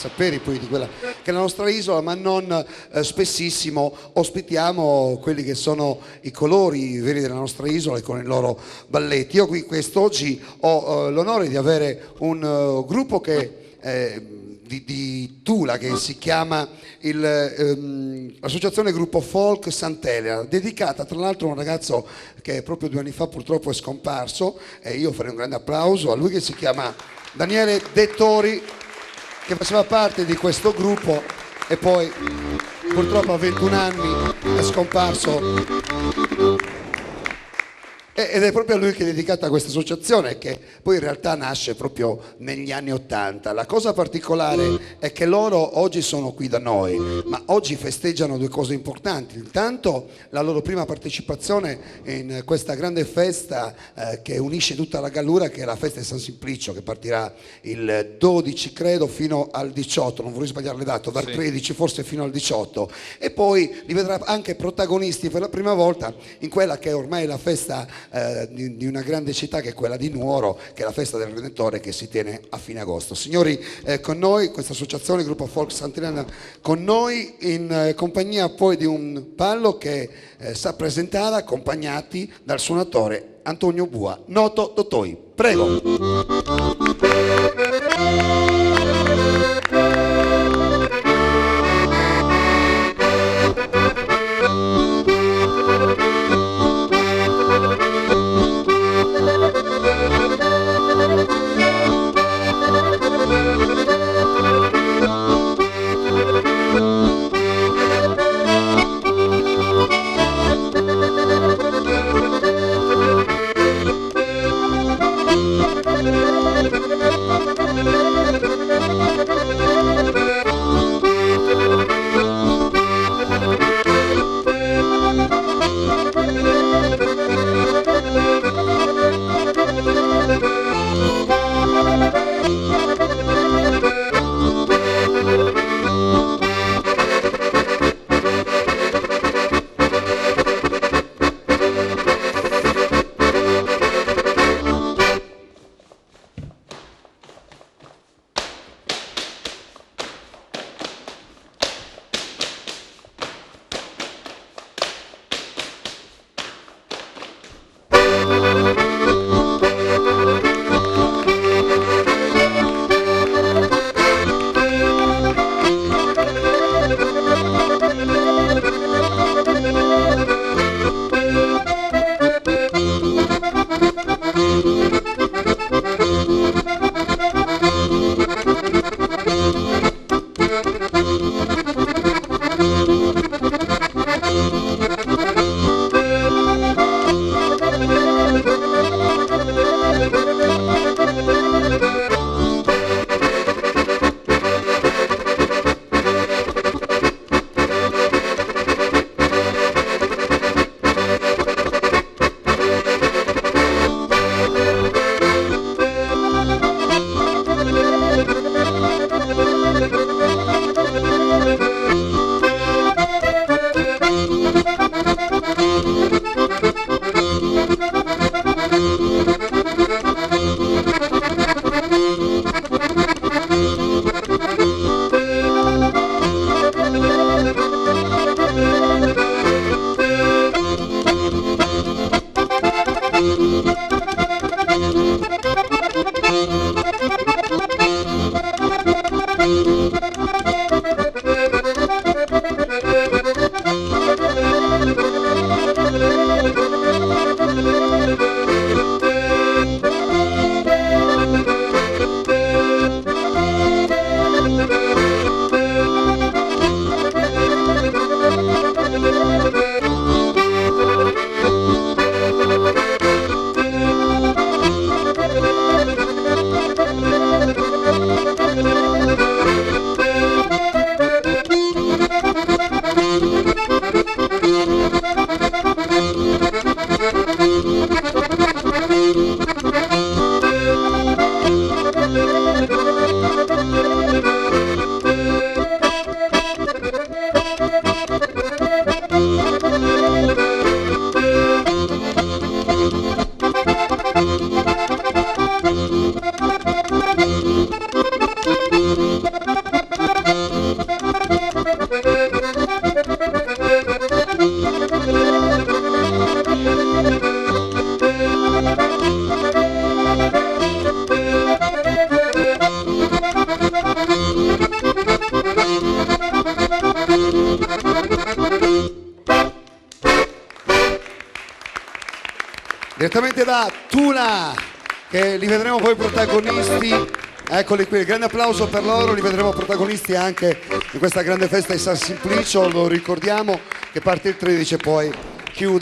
Sapere poi di quella che è la nostra isola, ma non spessissimo ospitiamo quelli che sono i colori veri della nostra isola e con i loro balletti. Io qui quest'oggi ho l'onore di avere un gruppo che di Tula che si chiama l'associazione Gruppo Folk Sant'Elena, dedicata tra l'altro a un ragazzo che proprio 2 anni fa purtroppo è scomparso, e io farei un grande applauso a lui, che si chiama Daniele Dettori, che faceva parte di questo gruppo e poi purtroppo a 21 anni è scomparso. Ed è proprio a lui che è dedicata questa associazione, che poi in realtà nasce proprio negli anni '80. La cosa particolare è che loro oggi sono qui da noi, ma oggi festeggiano 2 cose importanti. Intanto la loro prima partecipazione in questa grande festa che unisce tutta la Gallura, che è la festa di San Simplicio, che partirà il 12 credo fino al 18, non vorrei sbagliare le date, dal 13 forse fino al 18, e poi li vedrà anche protagonisti per la prima volta in quella che è ormai la festa di una grande città, che è quella di Nuoro, che è la festa del Redentore, che si tiene a fine agosto. Signori, con noi questa associazione Gruppo Folk Sant'Elena, con noi in compagnia poi di un ballo che sa presentare, accompagnati dal suonatore Antonio Bua, noto Totoi. Prego. direttamente da Tuna, che li vedremo poi protagonisti. Eccoli qui, grande applauso per loro, li vedremo protagonisti anche in questa grande festa di San Simplicio. Lo ricordiamo che parte il 13 e poi chiude